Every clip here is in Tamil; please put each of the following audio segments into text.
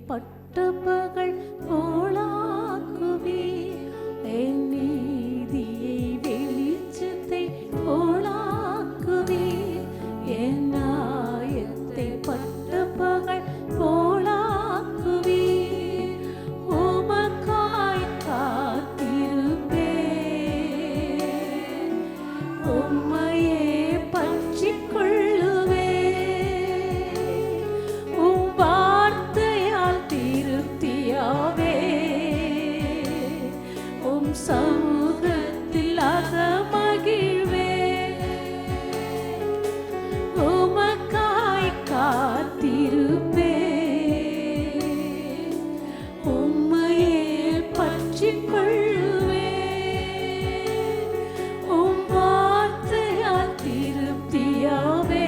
பட்டபகல் போலாக்குவீர், என் நீதியை வெளிச்சத்தை போலாக்குவீர், என் நியாயத்தை பட்டபகல் போலாக்குவீர். உமக்காய் காத்திருப்பேன், உம்மையே பற்றிக் கொள்ளுவேன். சமூகத்தில் அகமகிழ்வேன், உமக்காய் காத்திருப்பேன், உம்மையே பற்றிக் கொள்ளுவேன். உம் வார்த்தையால் திருப்தியாவேன்,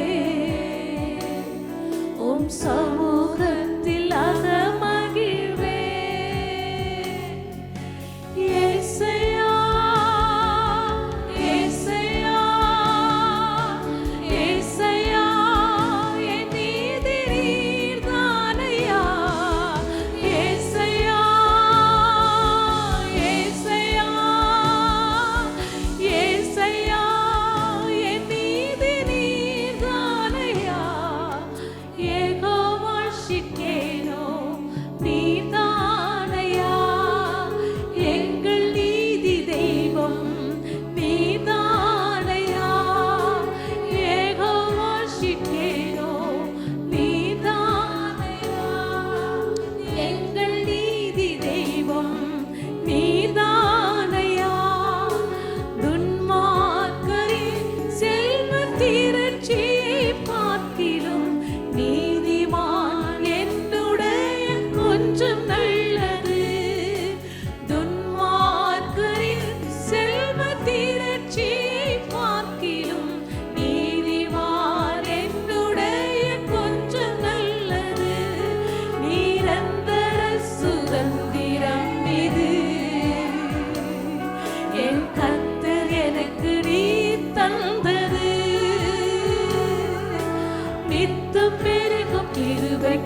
உம் சமூகத்தில் அகமகிழ்வேன்.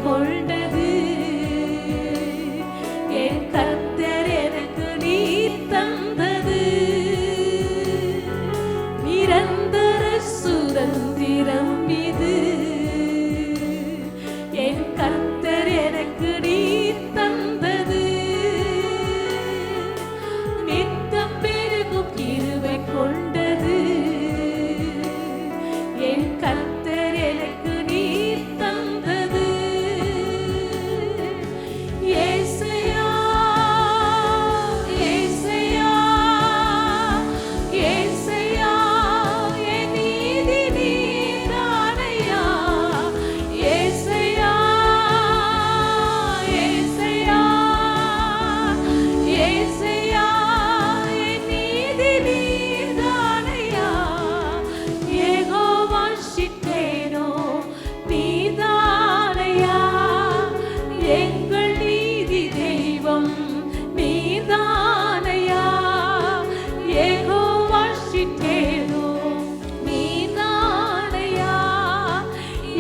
கொண்டது என் கர்த்தர் எனக்கு நீர் தந்தது, நிரந்தர சுதந்திரம் இது. என் கர்த்தர் எனக்கு நீர் தந்தது, நித்தம் பெருகும் கிருபை கொண்டது. என் கர்த்தர் எனக்கு நீர் தந்தது.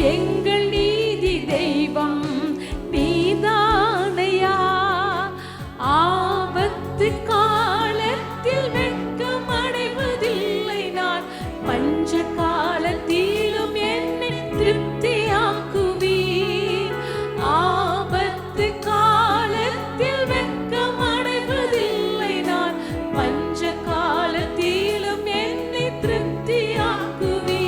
எங்கள் நீதி தெய்வம் நீதானையா, ஆபத்து காலத்தில் வெட்கம் அடைவதில்லை நான், பஞ்ச காலத்திலும் என்னை திருப்தியாக்குவீர். ஆபத்து காலத்தில் வெட்கம் அடைவதில்லை நான், பஞ்ச காலத்திலும் என்னை திருப்தியாக்குவீர்.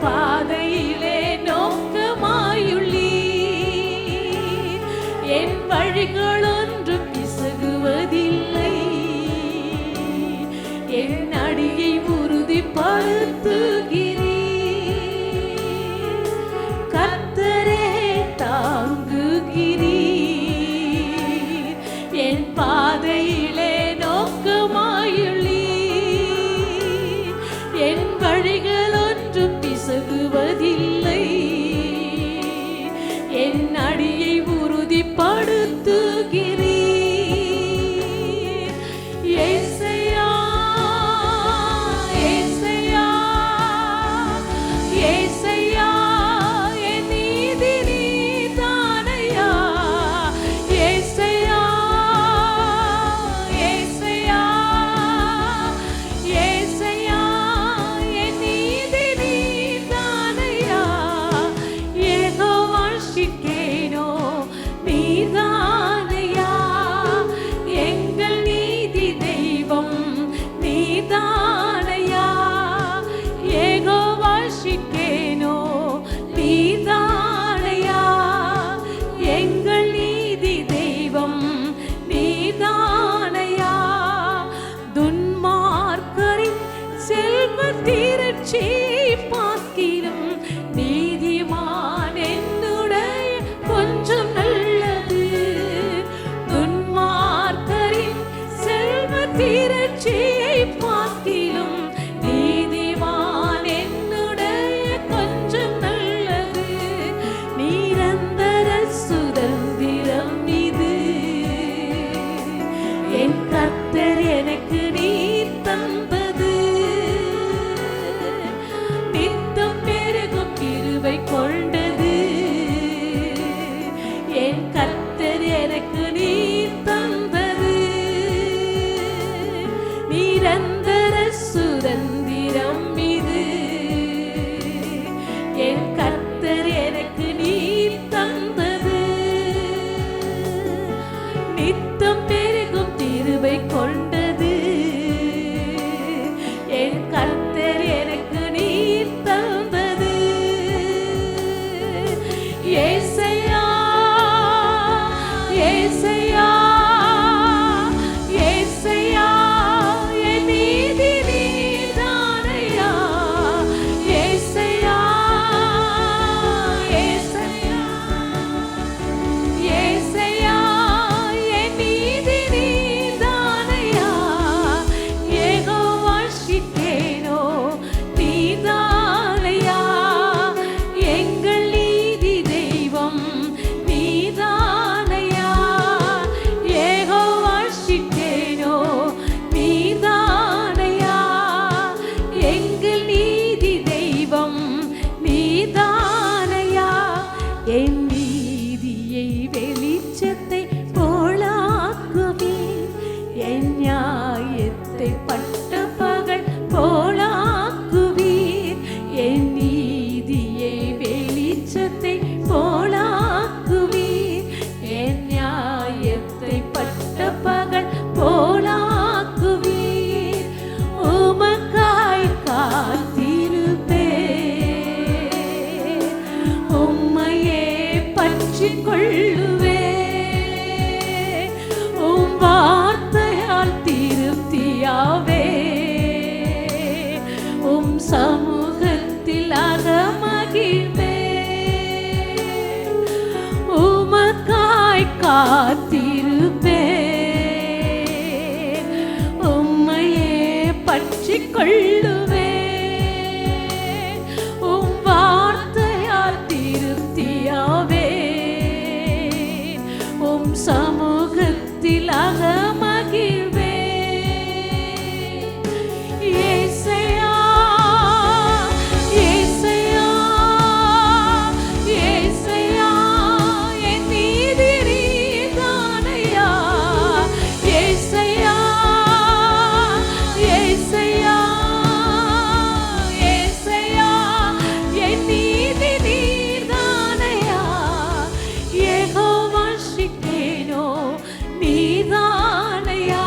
பாதையிலே நோக்கமாயுள்ளீர், என் வழிகள் ஒன்றும் பிசகுவதில்லை. என் அடியை உறுதிப்படுத்துகிறீர், கர்த்தரே தாங்குகிறீர். நித்தம் பெருகும் கிருபை கொண்டது. என் கர்த்தர் எனக்கு நீர் தந்தது. ஏசையா ஏசையா ஏசையா என் நீதி நீர்தானையா. ஏசையா ஏசையா ஏசையா என் நீதி நீர்தானையா. யெகோவா ஷிக்கேனோ நீர்தானையா. எங்கள் நீதி தெய்வம் நீர்தானையா. யெகோவா ஷிக்கேனோ நீர்தானையா. எங்கள் நீதி தெய்வம் நீர்தானையா. என் நீதியை வெளிச்சத்தை போலாக்குவீர். என் நியாயத்தை பட்ட பகல் போலாக்குவீர். என் நீதியை வெளிச்சத்தை போலாக்குவீர். என் நியாயத்தை பட்ட பகல் போலாக்குவீர். உமக்காய் காத்திருப்பேன். உம்மையே பற்றிக் கொள்ளுவேன். உம் வார்த்தையால் திருப்தியாவே. உம் சமூகத்தில் அகமகிழ்வேன். உமக்காய் காத்திருப்பேன். உம்மையே பற்றிக் கொள்ளுவேன். உம் வார்த்தையால் திருப்தியாவே. உம் சமூகத்தில் அகமகிழ்வேன். ஏசையா ஏசையா ஏசையா என் நீதி நீர்தானையா. ஏசையா ஏசையா ஏசையா என் நீதி நீர்தானையா. யெகோவா ஷிக்கேனோ நீர்தானையா.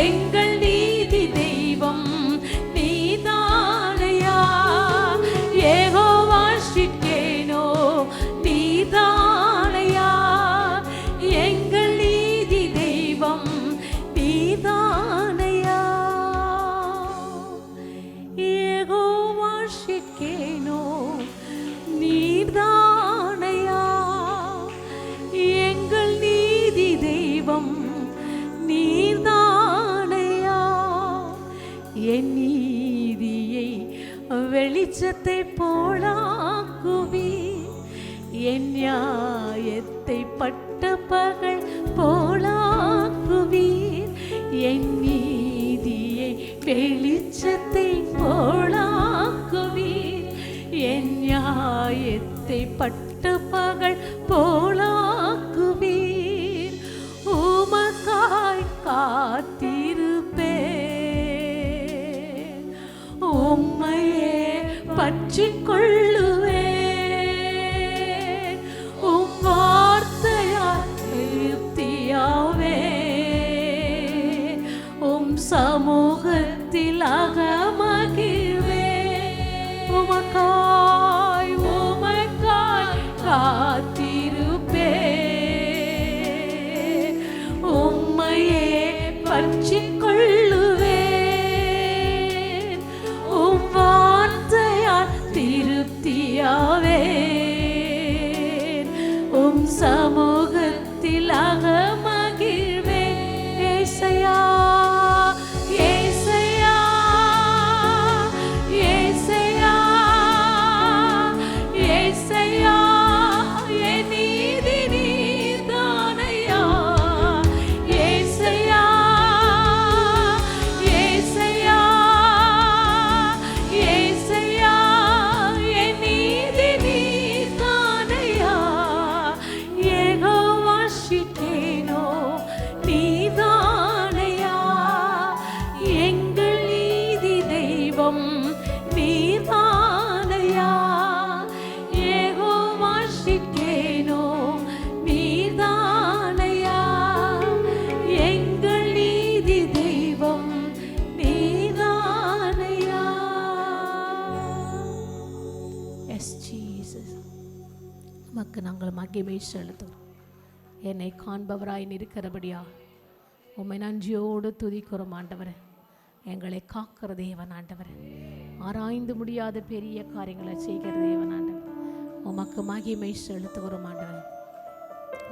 எங்கள் நீதி தெய்வம் நீர்தானையா. யெகோவா ஷிக்கேனோ நீர்தானையா. எங்கள் நீதி தெய்வம் நீர்தானையா. யெகோவா ஷிக்கேனோ நீர்தானையா. எங்கள் நீதி தெய்வம் நீர்தானையா. என் நீதியை வெளிச்சத்தை போலாக்குவீர். என் நியாயத்தை பட்ட பகல் போலாக்குவீர். என் நீதியை வெளிச்சத்தை போலாக்குவீர். என் நியாயத்தை பட்ட பகல் போலாக்குவீர். உமக்காய் காத்திருப்பேன். உம்மையே பற்றிக் கொள்ளுவேன். உம் வார்த்தையால் திருப்தியாவே. உம் சமூகத்தில் அகமகிழ்வேன். உமக்காய் காத்திருப்பேன். உம்மையே பற்றிக் கொள்ளுவேன். உம் வார்த்தையால் திருப்தியாவேன். உம் சமூகத்தில் அகமகிழ்வேன். ஏசையா ஏசையா நாங்கள் மகிமை செலுத்துகிறோம். என்னை காண்பவராய் இருக்கிறபடியா உம்மை நன்றியோடு துதிக்கிறோம் ஆண்டவரே. எங்களை காக்கிற தேவன் ஆண்டவரே, ஆராய்ந்து முடியாத பெரிய காரியங்களை செய்கிற தேவன் ஆண்டவர். உமக்கு மகிமை செலுத்துகிறோம் ஆண்டவரே.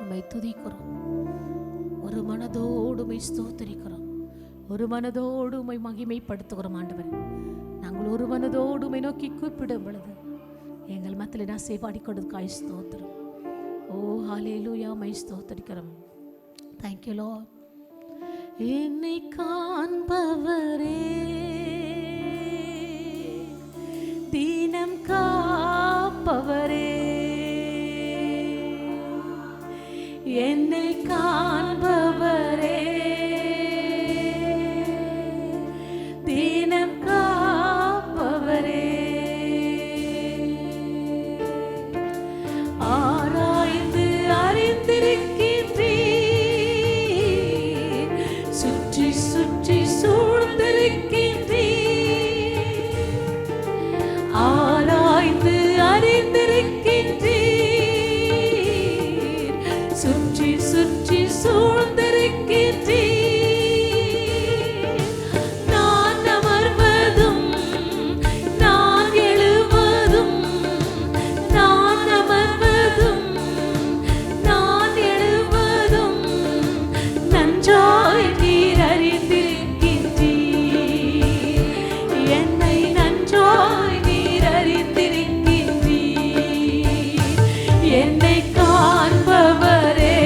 உம்மை துதிக்கிறோம், ஒரு மனதோடு உம்மை ஸ்தோத்திரிக்கிறோம், ஒரு மனதோடு உம்மை மகிமைப்படுத்துகிறோம் ஆண்டவரே. நாங்கள் ஒரு மனதோடு உம்மை நோக்கி கூப்பிடும் பொழுது எங்கள் மத்தியில் நான் சேவாடி கொடுக்காய் ஸ்தோத்திரம். ஓ ஹல்லேலூயா, உம்மை ஸ்தோத்திரிக்கிறோம். Thank you Lord. என்னை காண்பவரே, தீனம் காப்பவரே, என்னை காண்பவரே, தீனம் காப்பவரே, ஆராய்ந்து அறிந்திருக்கின்றீர், சுற்றி சுற்றி சூழ்ந்திருக்கின்றீர், ஆராய்ந்து அறிந்திருக்கின்றீர், சுற்றி சுற்றி சூழ்ந்திருக்கின்றீர். நான் அமர்வதும் நான் எழுவதும், நான் அமர்வதும் நான் எழுவதும் நன்றாய் நீர் அறிந்திருக்கின்றீர், என்னை நன்றாய் நீர் அறிந்திருக்கின்றீர். என்னை காண்பவரே,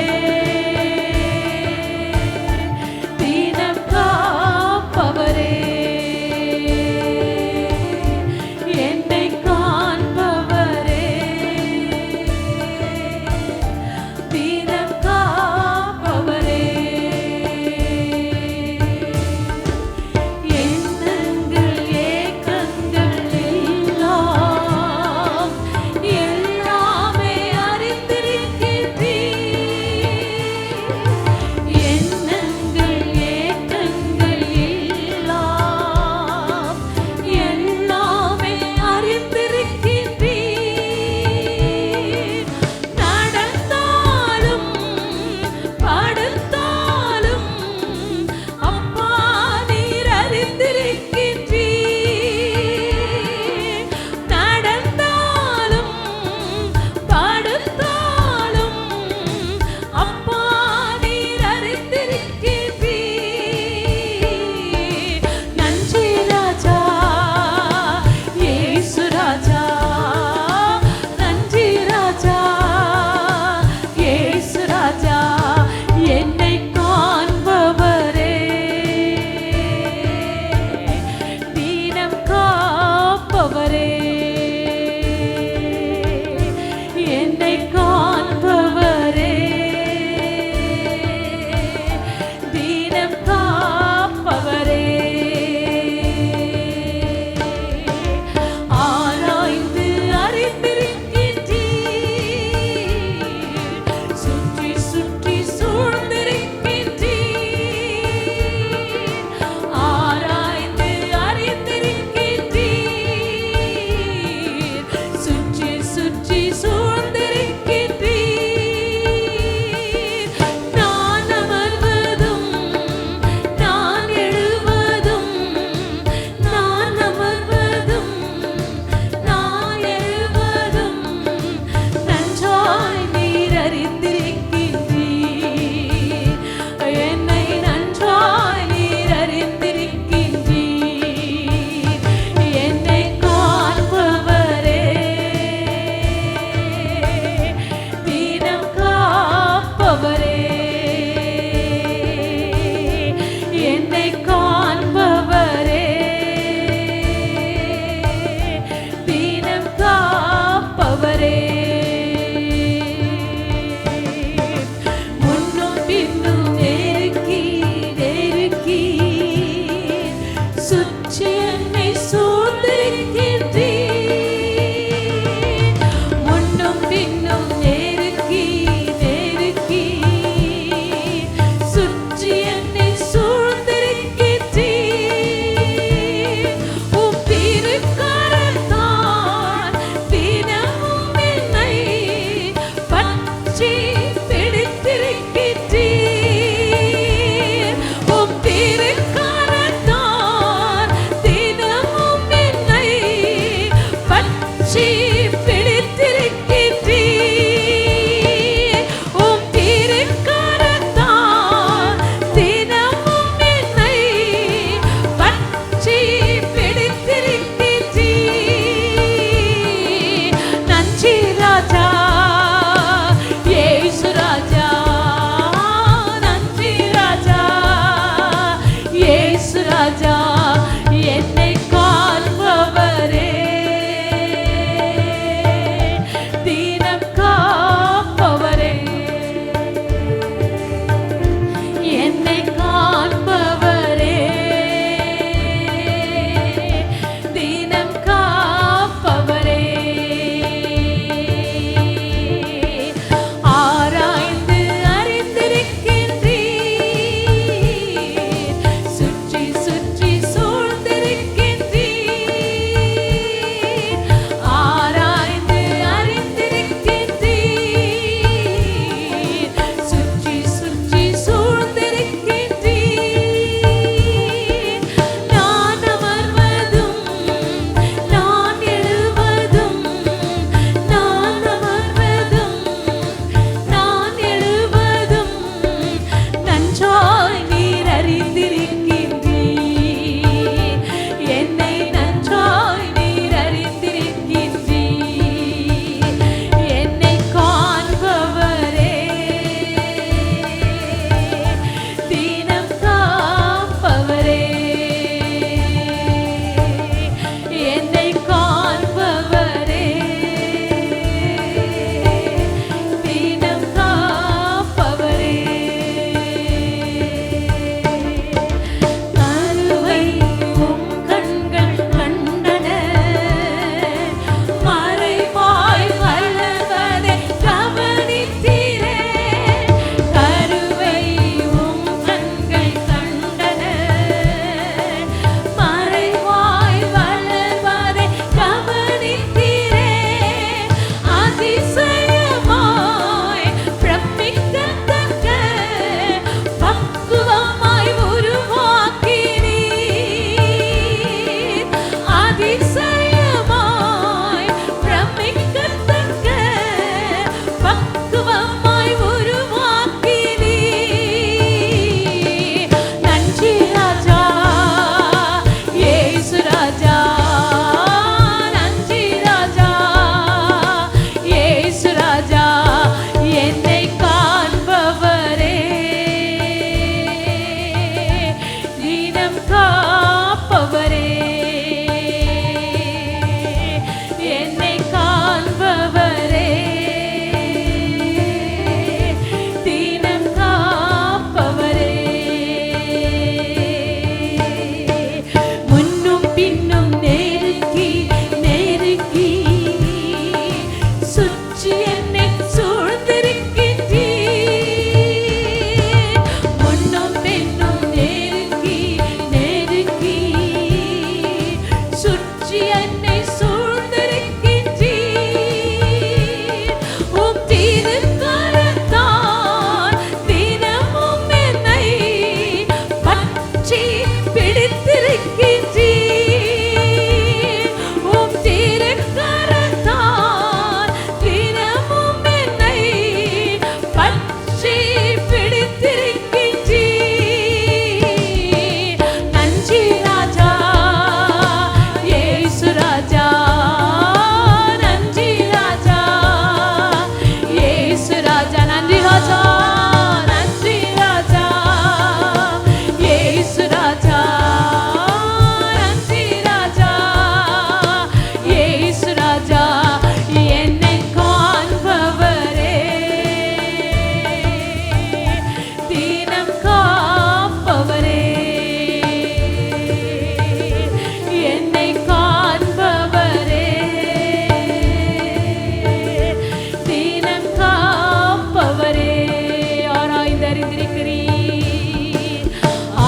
அறிந்திருக்கிறீர்,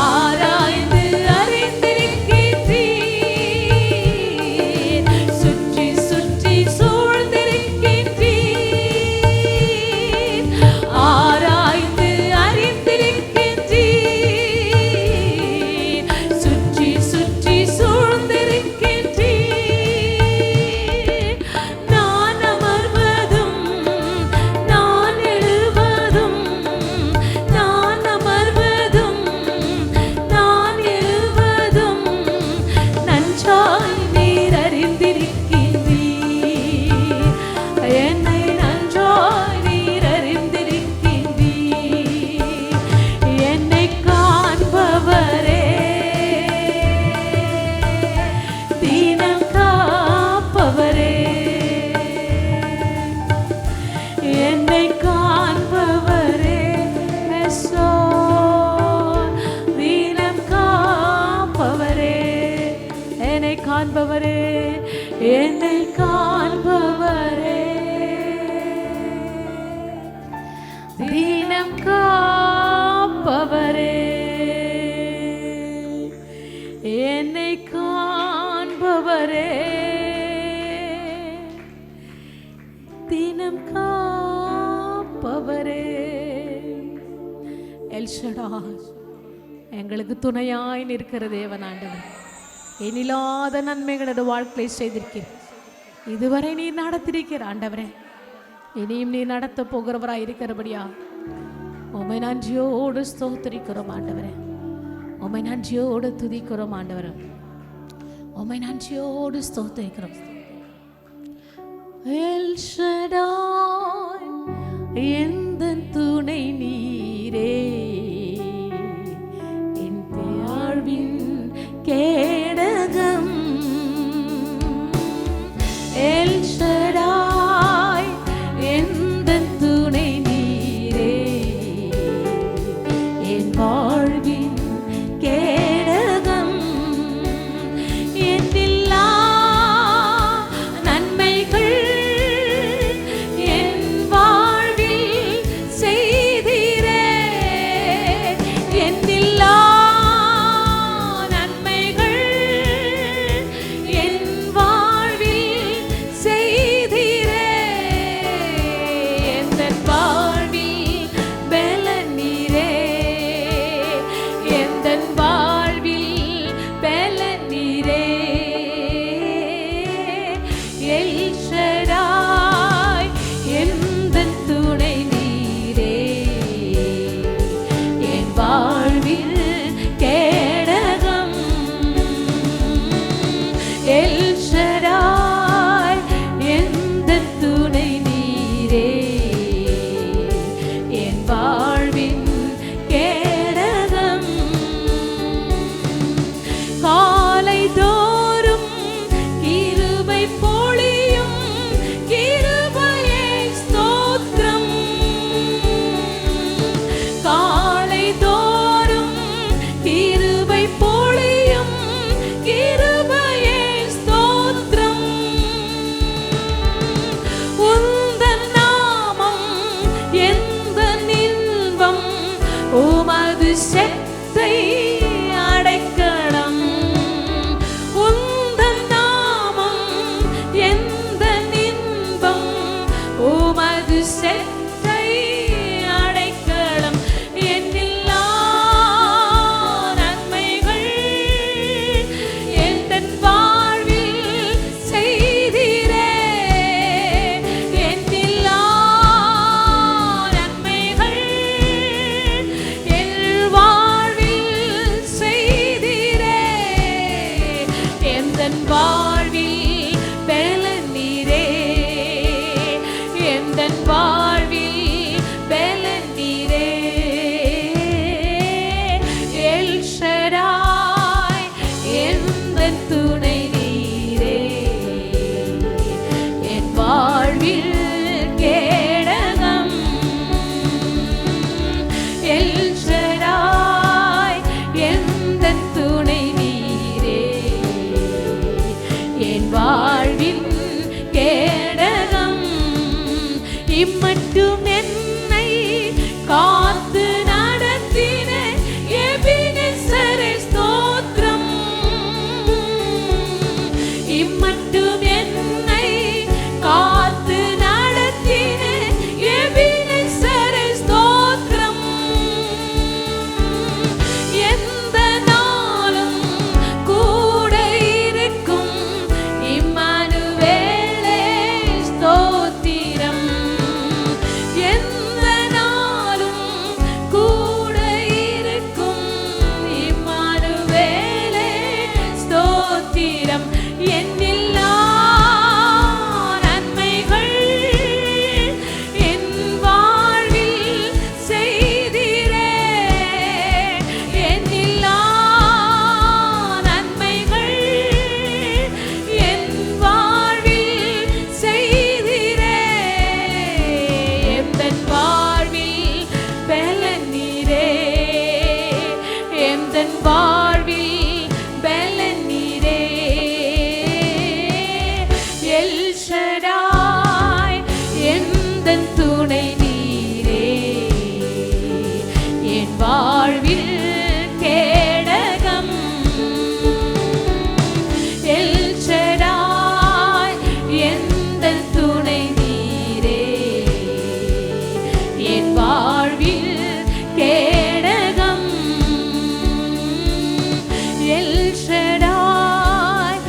ஆராய்ந்து அறிந்திருக்கின்றீர், சுற்றி சுற்றி சூழ்ந்திருக்கின்றீர், ஆராய்ந்து அறிந்திருக்கின்றீர், சுற்றி சுற்றி சூழ்ந்திருக்கின்றீர். நான் அமர்வதும் நான் எழுவதும், நான் அமர்வதும் நான் எழுவதும் நன்றாய் நீர் அறிந்திருக்கின்றீர், என்னை நன்றாய் நீர் அறிந்திருக்கின்றீர். என்னை காண்பவரே, தீனம் காப்பவரே, என்னை காண்பவரே, மெசோ தீனம் காப்பவரே, என்னை காண்பவரே, என்னை காண்பவரே, தீனம் காப்பவரே, என்னை காண்பவரே, தினம் காப்பவரே. எல்ஷடாய், எங்களுக்கு துணையாய் நிற்கிற தேவன் ஆண்டவர், எண்ணில்லாத நன்மைகளோட வாழ்க்கையை செய்திருக்கிறீர். இதுவரை நீ நடத்திருக்கிற ஆண்டவரே, இனியும் நீ நடத்த போகிறவராய் இருக்கிறபடியா உம்மை நன்றியோடு ஸ்தோத்திரிக்கிறோம் ஆண்டவரே, உம்மை நன்றியோடு துதிக்கிறோம் ஆண்டவரே, உம்மை நன்றியோடு ஸ்தோத்திரிக்கிறோம். எல் ஷடாய், எந்தன் துணை நீரே, என் வாழ்வின் கேடகம். எல் ஷடாய், எந்தன் துணை நீரே, என் வாழ்வின் கேடகம். எண்ணில்லா நன்மைகள் என் வாழ்வில் செய்தீரே, எண்ணில்லா நன்மைகள் என் வாழ்வில் செய்தீரே. எந்தன் வாழ்வில் பலன் நீரே, எந்தன் வாழ்வில் பலன் நீரே. எல் ஷடாய், எந்தன் துணை நீரே, என் வாழ்வில் கேடகம். எல் ஷடாய், எந்தன் துணை நீரே, என் வாழ்வின் கேடகம். காலை தோறும் கிருபை பொழியும், கிருபையே ஸ்தோத்திரம். காலை தோறும் கிருபை பொழியும், கிருபையே ஸ்தோத்திரம். உந்தன் நாமம் எந்த இன்பம், உமது செத்தை அடைக்கலம். உந்தன் நாமம் எந்த இன்பம், உமது செத்தை அடைக்கலம். எண்ணில்லா நன்மைகள் எந்தன் வாழ்வில் செய்தீரே, எண்ணில்லா நன்மைகள் என் வாழ்வில் வாழ்வில் கேடகம் எல் ஷடாய் எந்தன் துணை நீரே என் வாழ்வில் கேடகம் எல் ஷடாய்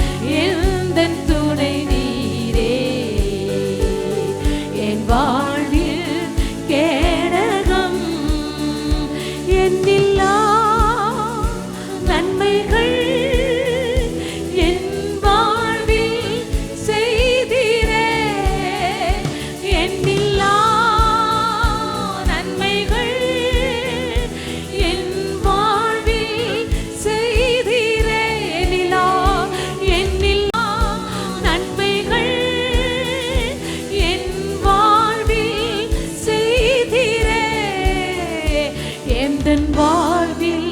எந்தன் துணை நீரே என் வாழ்வில் கேடகம் எண்ணில்லா நன்மைகள் என் வாழ்வில் செய்தீரே எண்ணில்லா நன்மைகள் என் வாழ்வில் செய்தீரே எண்ணில்லா நன்மைகள் என் வாழ்வில் செய்தீரே எந்தன் வாழ்வில்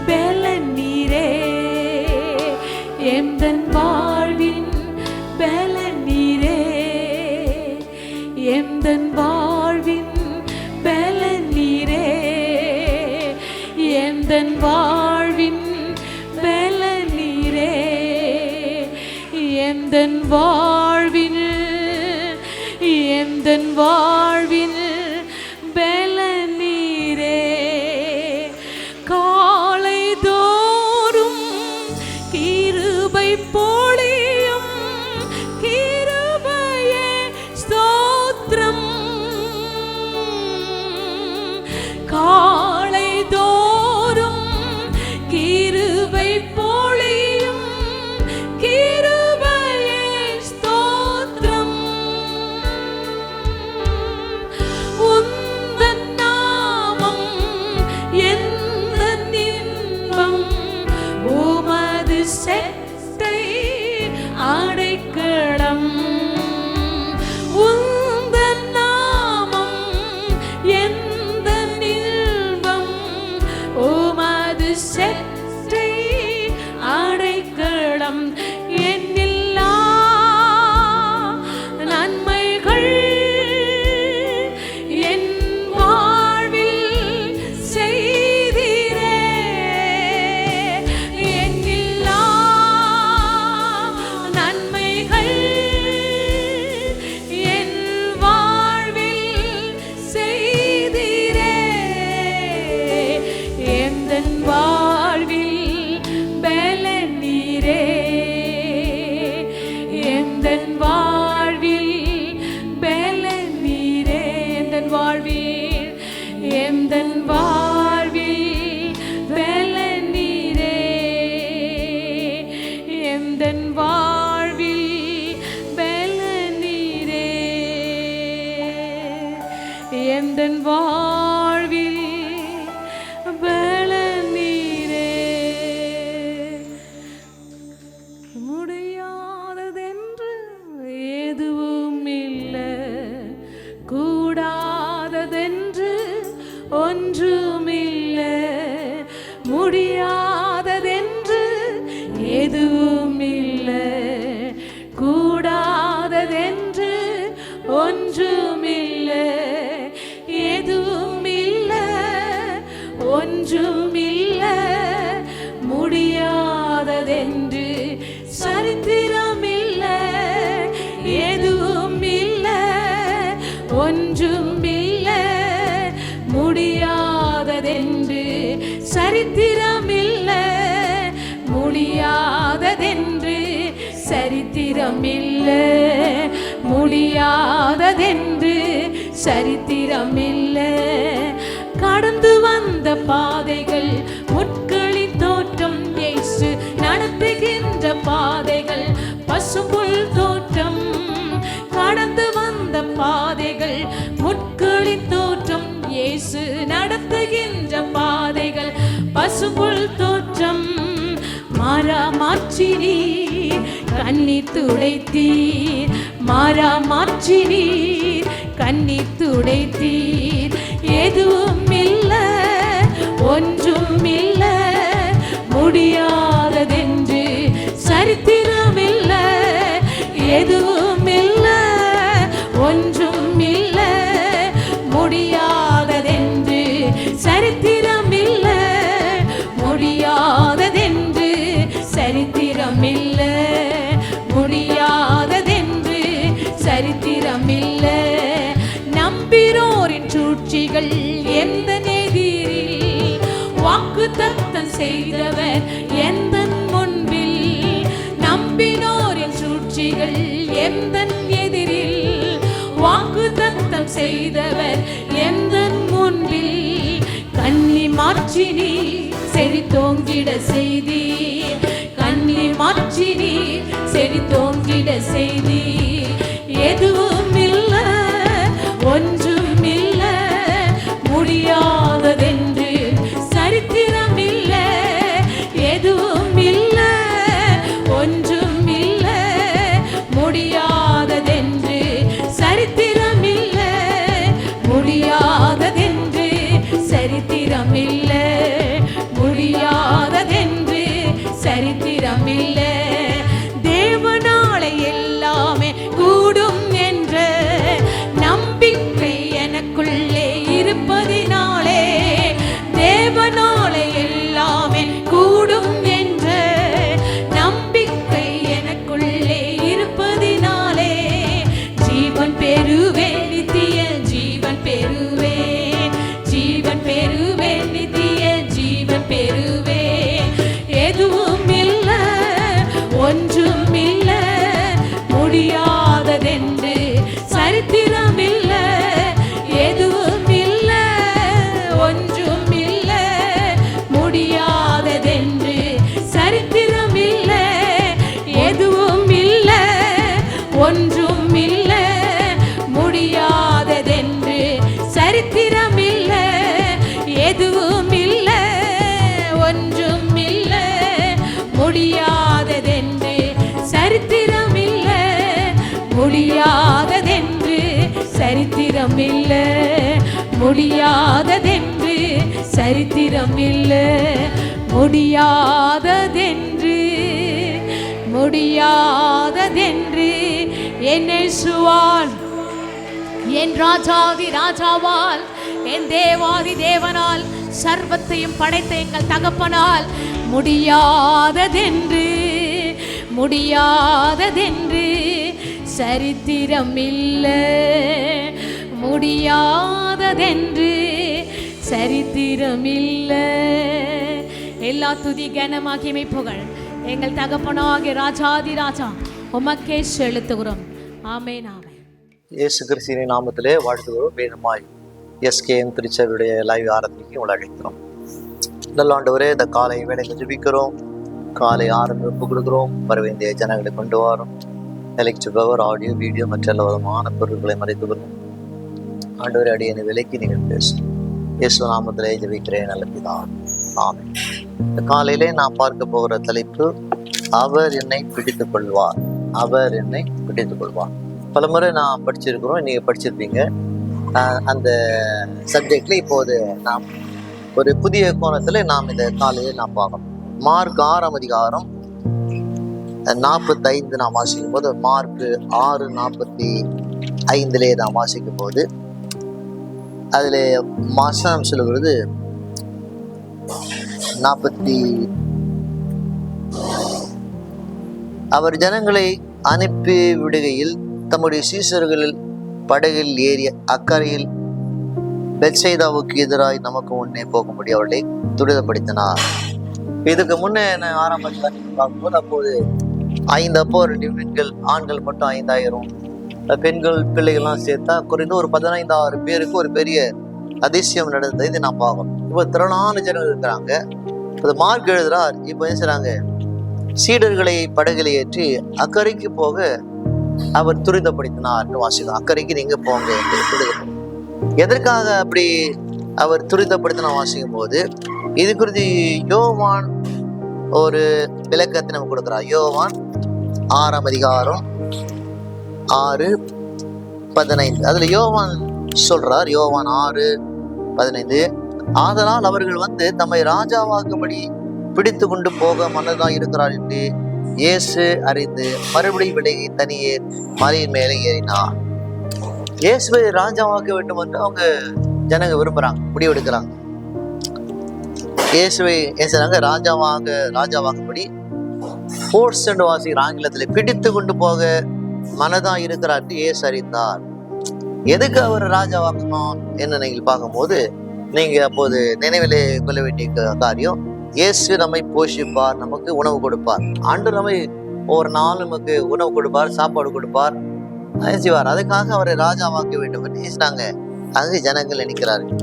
பலன் நீரே எந்தன் வாழ்வின் பலன் நீரே எந்தன் வாழ்வின் பலன் நீரே எந்தன் வாழ்வின் பலன் நீரே எந்தன் வாழ்வின் எந்தன் வாழ்வின் பலன் நீரே காலை தோறும் கிருபை பொழியும் கிருபையே ஸ்தோத்திரம் காலை தோறும் கிருபை பொழியும் கிருபையே ஸ்தோத்திரம் உந்தன் நாமம் எந்தன் இன்பம் உமது செட்டை அடைக்கலம் உந்தன் நாமம் எந்தன் இன்பம் உமது செட்டை அடைக்கலம் எண்ணில்லா நன்மைகள் என் வாழ்வில் செய்தீரே எண்ணில்லா நன்மைகள் என் வாழ்வில் செய்தீரே எந்தன் வாழ்வில் பலன் நீரே எந்தன் வாழ்வில் பலன் நீரே எந்தன் வாழ்வில் எந்தன் வாழ்வில் பலன் நீரே எந்தன் வாழ்வில் பலன் நீரே எந்தன் வாழ்வில் பலன் நீரே முடியாததென்று எதுவும் இல்லை கூடாததென்று ஒன்றுமில்லை முடியாததென்று எதுவும் இல்லை கூடாததென்று ஒன்றுமில்லை எதுவும் இல்லை ஒன்றுமில்லை முடியாததென்று சரித்திரமில்லை எதுவும் இல்லை ஒன்றுமில்லை முடியாததென்று சரித்திரமில்லை முடியாததென்று சரித்திரமில்லை முடியாததென்று சரித்திரமில்லை கடந்து வந்த பாதைகள் முட்களின் தோற்றம் இயேசு நடத்துகின்ற பாதைகள் பசும்புல் தோற்றம் கடந்து வந்த பாதைகள் முட்களின் தோற்றம் இயேசு நடத்துகின்ற பாதைகள் பசும்புல் தோற்றம் மாறா மாற்றினீர் கண்ணீர் துடைத்தீர் மாறா மாற்றினீர் கண்ணீர் துடைத்தீர் எதுவும் இல்லை ஒன்றும் இல்லை முடியாததென்று சரித்திரமில்லை எதுவும் இல்லை ஒன்றும் இல்லை முடியாததென்று சரித்திரமில்லை சூழ்ச்சிகள் எந்த எதிரில் வாக்கு தத்தம் செய்தவர் எந்த முன்பில் நம்பினோரின் சூழ்ச்சிகள் எந்த எதிரில் வாக்கு தத்தம் செய்தவர் எந்த முன்பில் கண்ணி மாற்றினி செழித்தோங்கிட செய்தி கண்ணி மாற்றினி செழித்தோங்கிட செய்தி எதுவும் இல்ல ஒன்றும் இல்ல முடியாததென்று சரித்திரம் இல்ல எதுவும் இல்ல ஒன்றும் இல்ல முடியாததென்று சரித்திரம் இல்ல முடியாததென்று சரித்திரம் இல்ல முடியாததென்று சரித்திரம் இல்ல தேவனாலே எல்லாமே கூடும் என்ற நம்பிக்கை எனக்குள்ளே இருப்பதினாலே தேவனாலே எல்லாமே கூடும் என்ற நம்பிக்கை எனக்குள்ளே இருப்பதினாலே ஜீவன் பெறுவேன் நித்திய ஜீவன் பெறுவேன் ஜீவன் பெறுவேன் நித்திய ஜீவன் பெறுவேன் எதுவும் இல்ல ஒன்றும் இல்ல முடியாததென்று சரித்திரம் இல்ல எதுவும் இல்ல ஒன்றும் இல்ல முடியாததென்று சரித்திரம் இல்ல எதுவும் இல்ல ஒன்றும் இல்ல முடியாததென்று சரித்திரம் இல்ல எதுவும் இல்ல ஒன்றும் இல்ல முடியாததென்று சரித்திரம் இல்ல முடியாததென்று சரித்திரம் இல்ல முடியாததென்று சரித்திரம் இல்ல முடியாததென்று முடியாததென்று என் இயேசுவால் என் ராஜாதி ராஜாவால் என் தேவாதி தேவனால் சர்வத்தையும் படைத்த எங்கள் தகப்பனால் முடியாததென்று முடியாததென்று சரித்திரம் இல்ல முடியாததென்று சரித்திரம் இல்ல எல்லா துதி கன மகிமை புகழ் எங்கள் தகப்பனாகிய ராஜாதி ராஜா உமக்கே செலுத்துகிறோம். ஆமென் ஆமென். இயேசு கிறிஸ்துவின் நாமத்திலே வாழ்த்துகிறோம். வேதமாய் எஸ்கேஎம் திருச்சபையுடைய லைவ் ஆராதனைக்கு உங்களை அழைக்கிறோம். நல்ல ஆண்டவரே, இந்த காலை வேலைக்கு ஜெபிக்கிறோம். காலை ஆரம்பிப்பு கொடுக்குறோம். வரவேண்டிய ஜனங்களை கொண்டு வரோம். எலக்ட்ரிக் பவர், ஆடியோ, வீடியோ மற்ற எல்லா விதமான பொருட்களை மறைத்து கொள்ளும். ஆண்டவரே, அடியனை விலைக்கு நீங்கள் பேசும். இயேசு நாமத்திலே ஜெபிக்கிறேன் நல்ல பிதா. ஆமென். இந்த காலையிலே நான் பார்க்க போகிற தலைப்பு, அவர் என்னை பிடித்துக் கொள்வார். அவர் என்னை பிடித்துக் கொள்வார். பல முறை நான் படிச்சிருக்கிறோம், நீங்கள் படிச்சிருப்பீங்க. அந்த சப்ஜெக்ட்ல இப்போது நாம் ஒரு புதிய கோணத்தில் நாம் இந்த காலையில் நாம் பார்க்கணும். மார்க் 6ஆம் அதிகாரம் 45 நாம் வாசிக்கும் போது, மார்க் 6:45 நாம் வாசிக்கும் போது அதில் வசனம் சொல்லுகிறது, 40 அவர் ஜனங்களை அனுப்பி விடுகையில் தம்முடைய சீசர்களில் படகில் ஏறி அக்கறையில் பெத்சைதாவுக்கு எதிராய் நமக்கு முன்னே போகும்படி அவர்களை துரிதப்படுத்தினார். இதுக்கு முன்னே என்ன 6ஆம் அதிகாரத்தில் பார்க்கும்போது, அப்போது 5 அப்போ 2 பெண்கள், ஆண்கள் மட்டும் 5000, பெண்கள் பிள்ளைகள்லாம் சேர்த்தா குறைந்து ஒரு 15,000 பேருக்கு ஒரு பெரிய அதிசயம் நடந்தது. இது நான் பார்க்கணும். இப்போ திரளான ஜனங்கள் இருக்கிறாங்க. இப்போ மார்க் எழுதுறார். இப்போ என்ன செய்றாங்க? சீடர்களை படகில் ஏற்றி அக்கறைக்கு போக அவர் துரிதப்படுத்தினார்னு வாசிக்கும். அக்கறைக்கு நீங்க போங்க என்று. எதற்காக அப்படி அவர் துரிதப்படுத்தின வாசிக்கும் போது, இது குறித்து யோவான் ஒரு விளக்கத்தை நம்ம கொடுக்குறார். யோவான் 6ஆம் அதிகாரம் 6:15 அதுல யோவான் சொல்றார். யோவான் 6:15 ஆதலால் அவர்கள் வந்து தம்மை ராஜாவாக்கும்படி பிடித்து கொண்டு போக மன்னதான் இருக்கிறார் என்று இயேசு அறிந்து மறுபடியும் விலகி தனியே மலையின் மேலே ஏறினார். இயேசுவை ராஜாவாக்க வேண்டும் என்று அவங்க ஜனங்க விரும்புறாங்க, முடிவெடுக்கிறாங்க. இயேசுவை ராஜாவாகும்படி ஃபோர்ஸ் வாசிக்கிற ஆங்கிலத்தில் பிடித்து கொண்டு போக மனதா இருக்கிறார் இயேசு அறிந்தார். எதுக்கு அவர் ராஜாவாக்கணும் என்ன நீங்கள் பார்க்கும்போது நீங்க அப்போது நினைவிலே கொள்ள வேண்டிய காரியம், இயேசு நம்மை போஷிப்பார், நமக்கு உணவு கொடுப்பார். ஆண்டவர் நம்மை ஒரு நாள் நமக்கு உணவு கொடுப்பார், சாப்பாடு கொடுப்பார், செய்வார். அதுக்காக அவரை ராஜாவாக்க வேண்டும் என்று பேசினாங்க. அங்கு ஜனங்கள் நினைக்கிறார்கள்.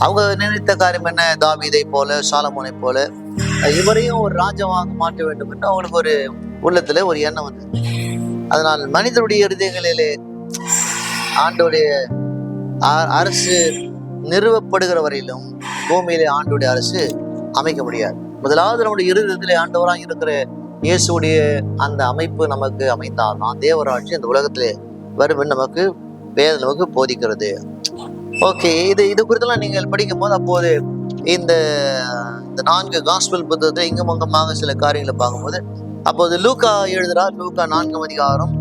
அவங்க நினைத்த காரியம் என்ன? தாவீதை போல, சாலமோனை போல இவரையும் ஒரு ராஜாவாக மாற்ற வேண்டும் என்று அவங்களுக்கு ஒரு உள்ளத்துல ஒரு எண்ணம் வந்தது. அதனால் மனிதனுடைய இருதயங்களிலே ஆண்டோடைய அரசு நிறுவப்படுகிற வரையிலும் பூமியிலே ஆண்டோடைய அரசு அமைக்க முடியாது. முதலாவது நம்முடைய இருதயத்திலே ஆண்டவராக இருக்கிற இயேசுடைய அந்த அமைப்பு நமக்கு அமைந்தால்தான் தேவராட்சி இந்த உலகத்திலே வரும் நமக்கு வேதம் நமக்கு போதிக்கிறது. ஓகே, இது குறித்தெல்லாம் நீங்கள் படிக்கும் போது அப்போது இந்த 4 காஸ்பல் புத்தகத்தை இங்கும் அங்கமாக சில காரியங்களை பார்க்கும்போது அப்போது லூக்கா எழுதுறார். லூக்கா 4 அதிகாரம்,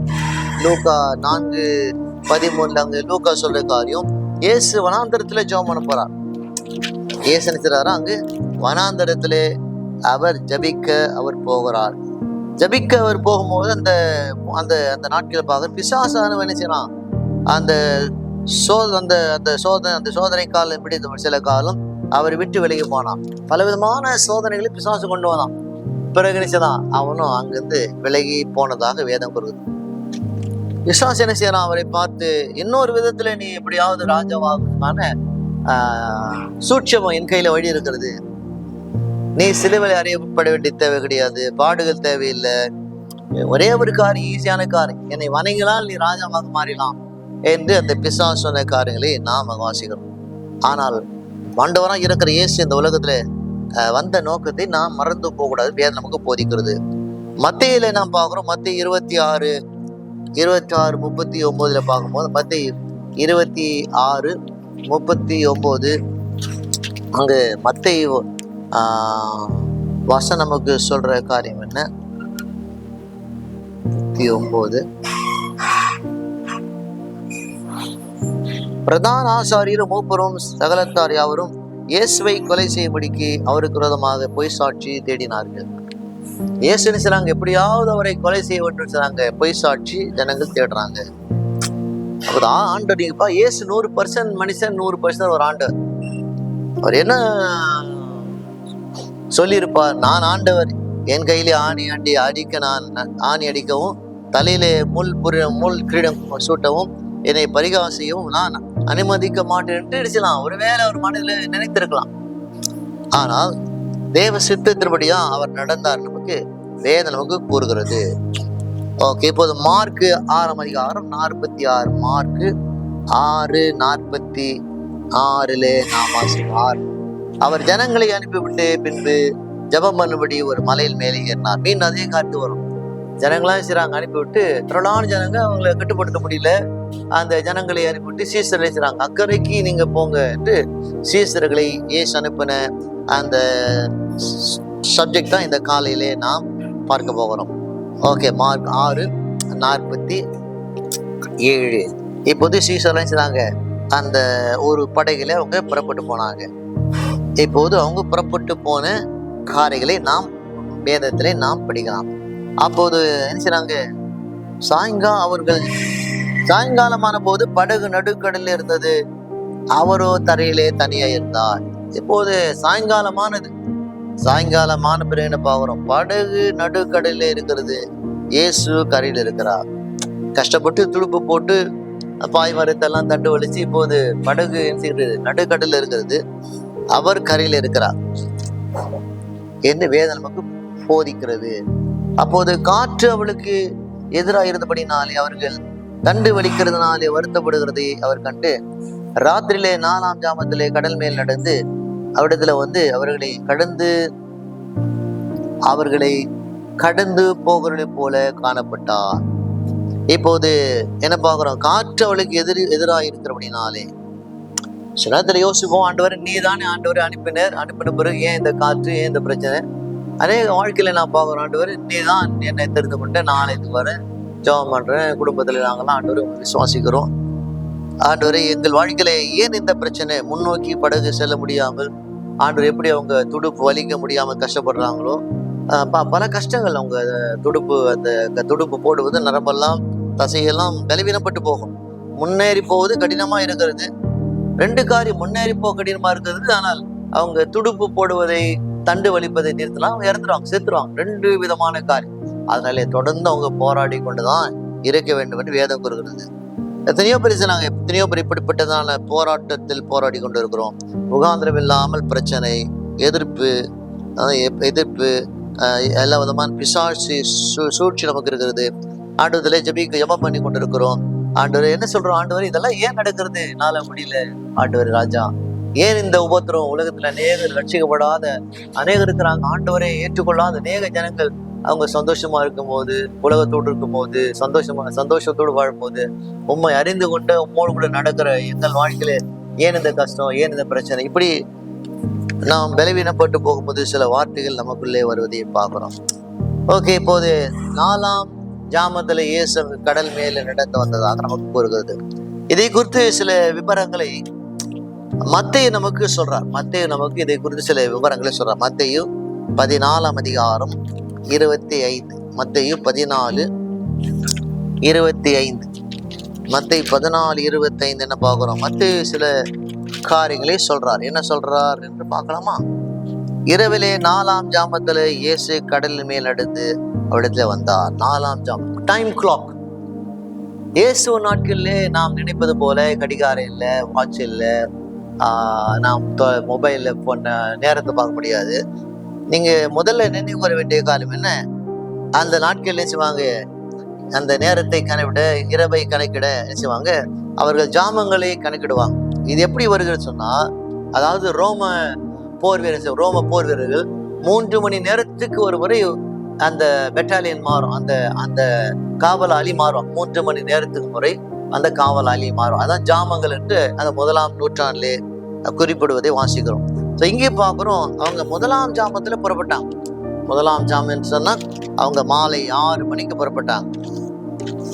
லூக்கா 4:13 அங்கு லூக்கா சொல்ற காரியம், இயேசு வனாந்தரத்துல ஜெபம் பண்ண போறார். இயேசு நினைச்சாரா அங்கு வனாந்தரத்திலே அவர் ஜபிக்க அவர் போகிறார். ஜபிக்க அவர் போகும்போது அந்த அந்த அந்த நாட்களை பார்க்க பிசாசான என்ன செய்யறான், அந்த சோதனை காலம் எப்படி சில காலம் அவர் விட்டு விலகி போனான். பலவிதமான சோதனைகளை பிசாசு கொண்டு வந்தான். பிறகு நினைச்சதான் அவனும் அங்கிருந்து விலகி போனதாக வேதம் கூறுது. பிசாசு என்ன செய்யறான், அவரை பார்த்து இன்னொரு விதத்துல நீ எப்படியாவது ராஜாவாகுமான சூட்சமம் என் கையில வழி இருக்கிறது, நீ சிலுவையில் அறியப்பட வேண்டிய தேவை கிடையாது, பாடுகள் தேவையில்லை, ஒரே ஒரு காரியம், ஈஸியான காரியம், என்னை வணங்கினால் நீ ராஜாவாக மாறிடலாம் என்று அந்த பிசாசு சொன்ன காரியங்களை நாம் வாசிக்கிறோம். ஆனால் ஆண்டவராக இருக்கிற இயேசு இந்த உலகத்துல வந்த நோக்கத்தை நாம் மறந்து போகக்கூடாது. வேதம் நமக்கு போதிக்கிறது. மத்தேயில நாம் பார்க்கிறோம். மத்தேயு 26:39 பார்க்கும்போது மத்தேயு 26:39 அங்கு மத்தேயு வசனம் நமக்கு சொல்ற காரியம் என்ன? 39 பிரதான ஆசாரியரும் மூப்பரும் சகலத்தார் யாவரும் இயேசுவை கொலை செய்யும்படிக்கு அவருக்கு விரோதமாக பொய் சாட்சி தேடினார்கள். இயேசு நினைச்சாங்க எப்படியாவது அவரை கொலை செய்ய வேண்டும் சொன்னாங்க. பொய் சாட்சி ஜனங்கள் தேடுறாங்க. அப்பதான் ஆண்டவர், நீங்கப்பா இயேசு 100% மனுஷன், 100% ஒரு ஆண்டவர். அவர் என்ன சொல்லியிருப்பார்? நான் ஆண்டவர், என் கையிலே ஆணி அடிக்க நான் ஆணி அடிக்கவும் தலையிலே முள் கிரீடம் சூட்டவும் என்னை பரிகாசம் செய்யவும் நான் அனுமதிக்க மாட்டேன் அடிச்சலாம். ஒருவேளை ஒரு மனதில் நினைத்திருக்கலாம். ஆனால் தேவ சித்தத்தின்படியா அவர் நடந்தார் நமக்கு வேதம் நமக்கு கூறுகிறது. ஓகே, இப்போது மார்க்கு 6 அதிகாரம் 46, மார்க்கு 6:46 நாம் வாசிப்பார். அவர் ஜனங்களை அனுப்பிவிட்டு பின்பு ஜெபம் பண்ணும்படி ஒரு மலையில் மேலே ஏறினார். மீன் அதே காத்து வரும். ஜனங்களாம் செய்றாங்க, அனுப்பிவிட்டு திரளான ஜனங்க அவங்களை கட்டுப்படுத்த முடியல. அந்த ஜனங்களை அனுப்பிவிட்டு சீசர்களை செய்றாங்க, அக்கறைக்கு நீங்க போங்க என்று சீசர்களை இயேசு அனுப்பின அந்த சப்ஜெக்ட் தான் இந்த காலையிலே நாம் பார்க்க போகிறோம். ஓகே, மார்க் 6:47 இப்போது சீசர்லாம் செய்றாங்க, அந்த ஒரு படகுல அவங்க புறப்பட்டு போனாங்க. இப்போது அவங்க புறப்பட்டு போன காரியங்களை நாம் வேதத்திலே நாம் படிக்கலாம். அப்போது என்ன செய்றாங்க, சாயங்காலமான போது படகு நடுக்கடலில் இருந்தது, அவரோ தரையிலே தனியா இருந்தார். இப்போது சாயங்காலமான பிறகு என்ன பார்க்கிறோம், படகு நடுக்கடலில் இருக்கிறது, இயேசு கரையில் இருக்கிறார். கஷ்டப்பட்டு துடுப்பு போட்டு பாய் மரத்தெல்லாம் தண்டு வலிச்சு இப்போது படகு என்ன செய்கிறது, நடுக்கடலில் இருக்கிறது, அவர் கரையில் இருக்கிறார் என்று வேதம் நமக்கு போதிக்கிறது. அப்போது காற்று அவளுக்கு எதிராக இருந்தபடினாலே அவர்கள் தண்டு வலிக்கிறதுனாலே வருத்தப்படுகிறதை அவர் கண்டு ராத்திரியிலே 4ஆம் ஜாமத்திலே கடல் மேல் நடந்து அவரிடத்துல அவர்களை கடந்து போகிறதை போல காணப்பட்டார். இப்போது என்ன பார்க்கிறோம், காற்று அவளுக்கு எதிராக இருக்கிறபடினாலே சில நேரத்தில் யோசிப்போம், ஆண்டவர் நீ தானே ஆண்டவர் அனுப்பின பிறகு ஏன் இந்த காற்று, ஏன் இந்த பிரச்சனை? அநேக வாழ்க்கையில நான் பார்க்குறோம், ஆண்டவர் நீ தான் என்னை தெரிந்து கொண்டு நான் இதுக்கு வரேன், ஜெபம் பண்றேன், குடும்பத்துல நாங்களாம் ஆண்டவர் விசுவாசிக்கிறோம், ஆண்டவர் எங்கள் வாழ்க்கையில ஏன் இந்த பிரச்சனை, முன்னோக்கி படகு செல்ல முடியாமல் ஆண்டவர் எப்படி அவங்க துடுப்பு வலிக்க முடியாமல் கஷ்டப்படுறாங்களோ, பல கஷ்டங்கள். அவங்க அந்த துடுப்பு போடுவது நரம்பெல்லாம் தசையெல்லாம் பலவீனப்பட்டு போகும். முன்னேறி போவது கடினமா இருக்கிறது, 2 காரியம் முன்னேறி போக கடினமா இருக்கிறது. ஆனால் அவங்க துடுப்பு போடுவதை, தண்டு வலிப்பதை நிறுத்தலாம், அவங்க இறந்துருவாங்க, செத்துருவாங்க. 2 விதமான காரியம். அதனால தொடர்ந்து அவங்க போராடி கொண்டுதான் இருக்க வேண்டும் என்று வேதம் கூறுகிறது. எத்தனையோ பேர் நாங்கள் எத்தனையோ பேர் இப்படிப்பட்டதான போராட்டத்தில் போராடி கொண்டு இருக்கிறோம். முகாந்திரம் இல்லாமல் பிரச்சனை, எதிர்ப்பு, எல்லா விதமான பிசாசு சூழ்ச்சி நமக்கு இருக்கிறது. ஆண்டவரே ஜெபம் பண்ணி கொண்டு இருக்கிறோம். ஆண்டவர் என்ன சொல்றோம்? ஆண்டவர் இதெல்லாம் ஏன் நடக்கிறது? என்னால முடியல ஆண்டவர் ராஜா. ஏன் இந்த உபத்திரம்? உலகத்துல அநேகர் ரட்சிக்கப்படாத அநேகர் இருக்கிறாங்க. ஆண்டவரை ஏற்றுக்கொள்ளாத அநேக ஜனங்கள் அவங்க சந்தோஷமா இருக்கும்போது, உலகத்தோடு இருக்கும்போது, சந்தோஷத்தோடு வாழும்போது, உண்மை அறிந்து கொண்டு உம்மோடு கூட நடக்கிற எங்கள் வாழ்க்கையில ஏன் இந்த கஷ்டம், ஏன் இந்த பிரச்சனை? இப்படி நாம் பலவீனப்பட்டு போகும்போது சில வார்த்தைகள் நமக்குள்ளே வருவதை பார்க்கிறோம். ஓகே, இப்போது 4ஆம் ஜாமத்துல இயேசு கடல் மேல நடந்து வந்ததாக நமக்கு கூறுகிறது. இதை குறித்து சில விவரங்களை மத்தேயு நமக்கு சொல்றார். மத்தேயு நமக்கு இதை குறித்து சில விவரங்களை சொல்றார். மத்தேயு 14ஆம் அதிகாரம் 25. மத்தேயு 14:25. மத்தேயு 14:25 என்ன பார்க்கிறோம்? மத்தேயு சில காரியங்களை சொல்றார். என்ன சொல்றார் என்று பார்க்கலாமா? இரவிலே 4ஆம் ஜாமத்துல இயேசு கடலின் மேல் நடந்து அவரிடத்துல வந்தார். 4ஆம் ஜாமம், டைம் கிளாக். இயேசு நாட்களிலே நாம் நினைப்பது போல கடிகாரம் இல்லை, வாட்ச் இல்லை, நாம் மொபைல்ல போன நேரத்தை பார்க்க முடியாது. நீங்க முதல்ல நினைவு கூற வேண்டிய காலம் என்ன? அந்த நாட்கள் செய்வாங்க, அந்த நேரத்தை கணக்கிட, இரவை கணக்கிட செய்வாங்க, அவர்கள் ஜாமங்களை கணக்கிடுவாங்க. இது எப்படி வருகிறது சொன்னா, அதாவது ரோம போர் வீரர்கள் 3 மணி நேரத்துக்கு ஒரு முறை அந்த பெட்டாலியன் மாறும், அந்த காவலாளி மாறும். 3 மணி நேரத்துக்கு முறை அந்த காவலாளி மாறும். அதான் ஜாமங்கள் என்று அந்த 1ஆம் நூற்றாண்டிலே குறிப்பிடுவதை வாசிக்கிறோம். ஸோ இங்கே பார்க்குறோம், அவங்க 1ஆம் ஜாமத்துல புறப்பட்டாங்க. 1ஆம் ஜாமன்னு சொன்னா அவங்க மாலை 6 மணிக்கு புறப்பட்டாங்க.